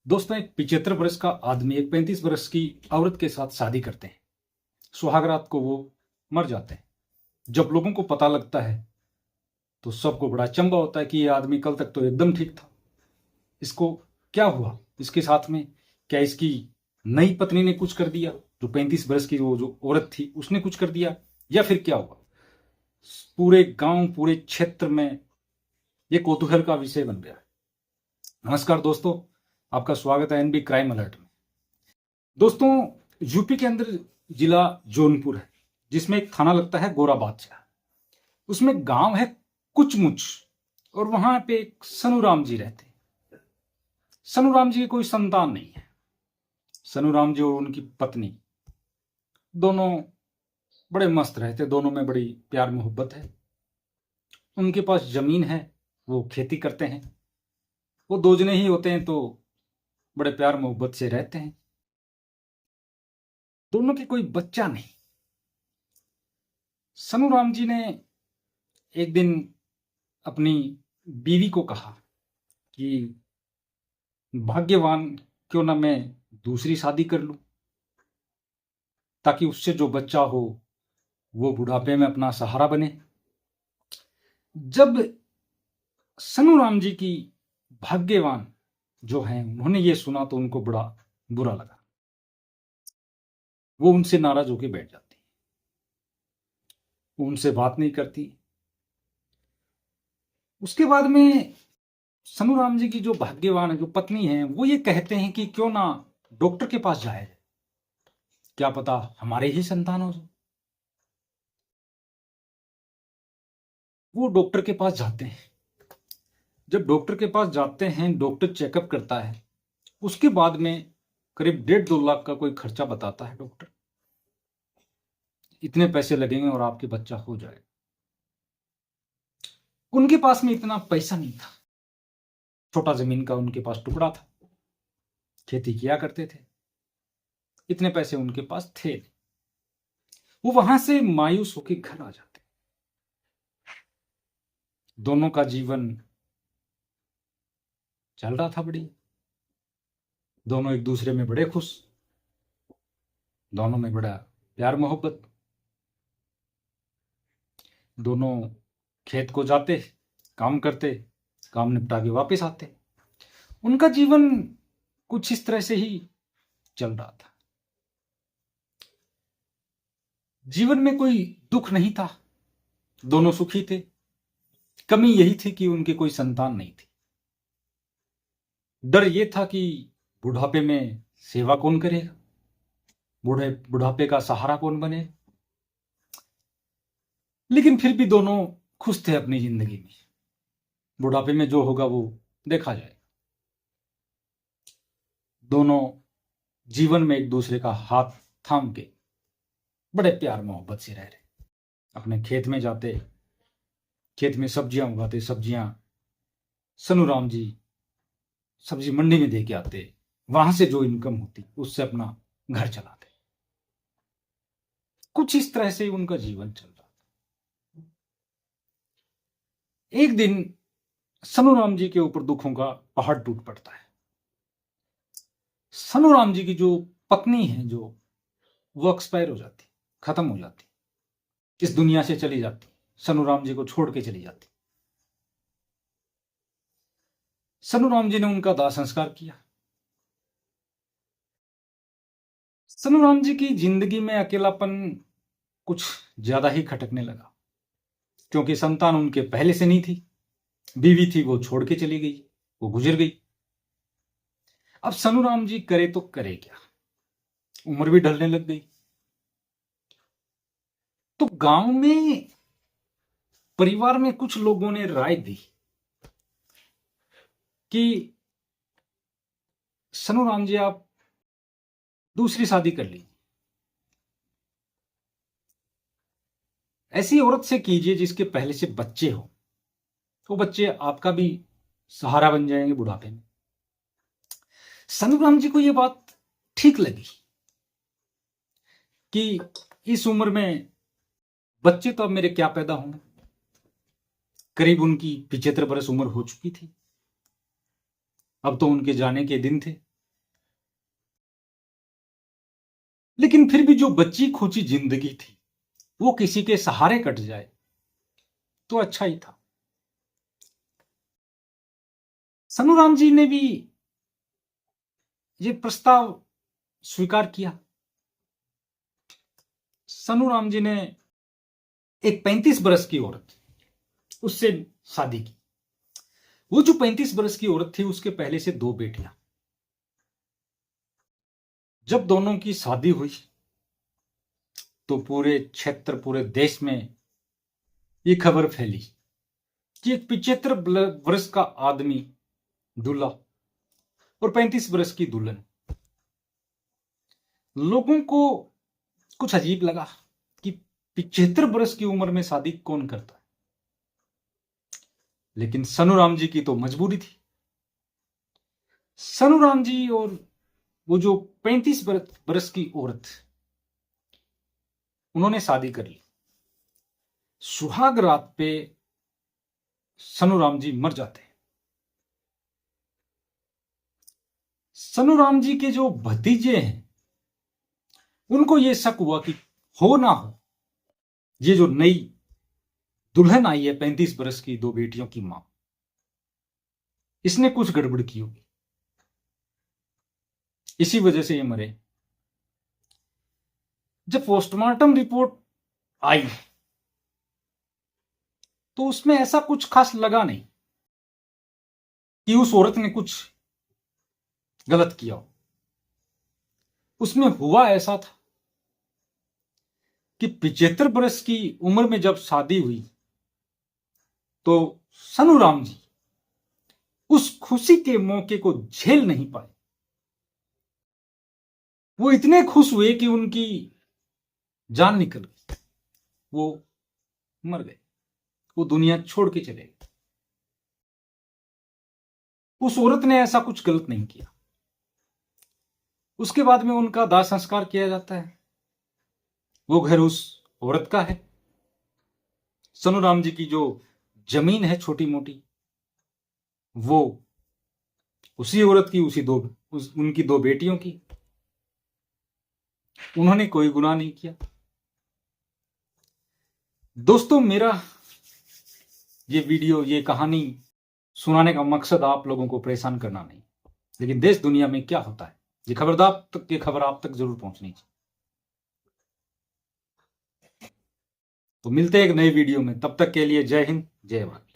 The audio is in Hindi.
दोस्तों, एक 75 वर्ष का आदमी एक 35 वर्ष की औरत के साथ शादी करते हैं। सुहागरात को वो मर जाते हैं। जब लोगों को पता लगता है तो सबको बड़ा अचंभा होता है कि ये आदमी कल तक तो एकदम ठीक था, इसको क्या हुआ? इसके साथ में क्या इसकी नई पत्नी ने कुछ कर दिया? जो 35 वर्ष की वो जो औरत थी उसने कुछ कर दिया, या फिर क्या हुआ? पूरे गांव, पूरे क्षेत्र में ये कौतूहल का विषय बन गया है। नमस्कार दोस्तों, आपका स्वागत है एनबी क्राइम अलर्ट में। दोस्तों, यूपी के अंदर जिला जौनपुर है, जिसमें एक थाना लगता है गोरा बादशाह। उसमें गांव है कुचमुच, और वहां पे एक सनुराम जी रहते हैं। सनुराम जी की कोई संतान नहीं है। सनुराम जी और उनकी पत्नी दोनों बड़े मस्त रहते, दोनों में बड़ी प्यार मोहब्बत है। उनके पास जमीन है, वो खेती करते हैं। वो दो जने ही होते हैं तो बड़े प्यार मोहब्बत से रहते हैं। दोनों के कोई बच्चा नहीं। सनुराम जी ने एक दिन अपनी बीवी को कहा कि भाग्यवान क्यों ना मैं दूसरी शादी कर लूं, ताकि उससे जो बच्चा हो वो बुढ़ापे में अपना सहारा बने। जब सनुराम जी की भाग्यवान जो हैं उन्होंने ये सुना तो उनको बड़ा बुरा लगा। वो उनसे नाराज होकर बैठ जाती, वो उनसे बात नहीं करती। उसके बाद में सनुराम जी की जो भाग्यवान है, जो पत्नी है, वो ये कहते हैं कि क्यों ना डॉक्टर के पास जाए, क्या पता हमारे ही संतान हो। वो डॉक्टर के पास जाते हैं। जब डॉक्टर के पास जाते हैं, डॉक्टर चेकअप करता है। उसके बाद में करीब 1.5-2 लाख का कोई खर्चा बताता है डॉक्टर। इतने पैसे लगेंगे और आपके बच्चा हो जाएगा। उनके पास में इतना पैसा नहीं था। छोटा जमीन का उनके पास टुकड़ा था, खेती किया करते थे, इतने पैसे उनके पास थे। वो वहां से मायूस होकर घर आ जाते। दोनों का जीवन चल रहा था बढ़िया। दोनों एक दूसरे में बड़े खुश, दोनों में बड़ा प्यार मोहब्बत। दोनों खेत को जाते, काम करते, काम निपटा के वापस आते। उनका जीवन कुछ इस तरह से ही चल रहा था। जीवन में कोई दुख नहीं था, दोनों सुखी थे। कमी यही थी कि उनके कोई संतान नहीं थी। डर ये था कि बुढ़ापे में सेवा कौन करेगा, बुढ़ापे का सहारा कौन बने। लेकिन फिर भी दोनों खुश थे अपनी जिंदगी में। बुढ़ापे में जो होगा वो देखा जाएगा। दोनों जीवन में एक दूसरे का हाथ थाम के बड़े प्यार मोहब्बत से रह रहे। अपने खेत में जाते, खेत में सब्जियां उगाते, सब्जियां सनुराम जी सब्जी मंडी में दे के आते। वहां से जो इनकम होती उससे अपना घर चलाते। कुछ इस तरह से उनका जीवन चल रहा था। एक दिन सनुराम जी के ऊपर दुखों का पहाड़ टूट पड़ता है। सनुराम जी की जो पत्नी है, जो वो एक्सपायर हो जाती, खत्म हो जाती, इस दुनिया से चली जाती, सनुराम जी को छोड़ के चली जाती। सनुराम जी ने उनका दाह संस्कार किया। सनुराम जी की जिंदगी में अकेलापन कुछ ज्यादा ही खटकने लगा, क्योंकि संतान उनके पहले से नहीं थी। बीवी थी, वो छोड़ के चली गई, वो गुजर गई। अब सनुराम जी करे तो करे क्या, उम्र भी ढलने लग गई। तो गांव में परिवार में कुछ लोगों ने राय दी कि सनुराम जी आप दूसरी शादी कर ली, ऐसी औरत से कीजिए जिसके पहले से बच्चे हो, तो बच्चे आपका भी सहारा बन जाएंगे बुढ़ापे में। सनुराम जी को यह बात ठीक लगी कि इस उम्र में बच्चे तो अब मेरे क्या पैदा होंगे। करीब उनकी 75 वर्ष उम्र हो चुकी थी। अब तो उनके जाने के दिन थे। लेकिन फिर भी जो बच्ची खुची जिंदगी थी वो किसी के सहारे कट जाए तो अच्छा ही था। सनूराम जी ने भी ये प्रस्ताव स्वीकार किया। सनूराम जी ने एक 35 बरस की औरत उससे शादी की। वो जो 35 बरस की औरत थी उसके पहले से 2 बेटियां। जब दोनों की शादी हुई तो पूरे क्षेत्र, पूरे देश में ये खबर फैली कि एक 75 वर्ष का आदमी दूल्हा और 35 बरस की दुल्हन। लोगों को कुछ अजीब लगा कि 75 बरस की उम्र में शादी कौन करता है, लेकिन सनूराम जी की तो मजबूरी थी। सनूराम जी और वो जो 35 बरस की औरत, उन्होंने शादी कर ली। सुहाग रात पे सनूराम जी मर जाते हैं। सनूराम जी के जो भतीजे हैं उनको यह शक हुआ कि हो ना हो ये जो नई दुल्हन आई है 35 बरस की 2 बेटियों की मां, इसने कुछ गड़बड़ की होगी, इसी वजह से ये मरे। जब पोस्टमार्टम रिपोर्ट आई तो उसमें ऐसा कुछ खास लगा नहीं कि उस औरत ने कुछ गलत किया हो। उसमें हुआ ऐसा था कि 75 बरस की उम्र में जब शादी हुई तो सनूराम जी उस खुशी के मौके को झेल नहीं पाए। वो इतने खुश हुए कि उनकी जान निकल गई, वो मर गए, वो दुनिया छोड़ के चले गए। उस औरत ने ऐसा कुछ गलत नहीं किया। उसके बाद में उनका दाह संस्कार किया जाता है। वो घर उस औरत का है। सनूराम जी की जो जमीन है छोटी मोटी, वो उसी औरत की, उनकी 2 बेटियों की। उन्होंने कोई गुनाह नहीं किया। दोस्तों, मेरा ये वीडियो, ये कहानी सुनाने का मकसद आप लोगों को परेशान करना नहीं, लेकिन देश दुनिया में क्या होता है ये खबर आप तक जरूर पहुंचनी चाहिए। तो मिलते हैं एक नए वीडियो में, तब तक के लिए जय हिंद, जय भारत।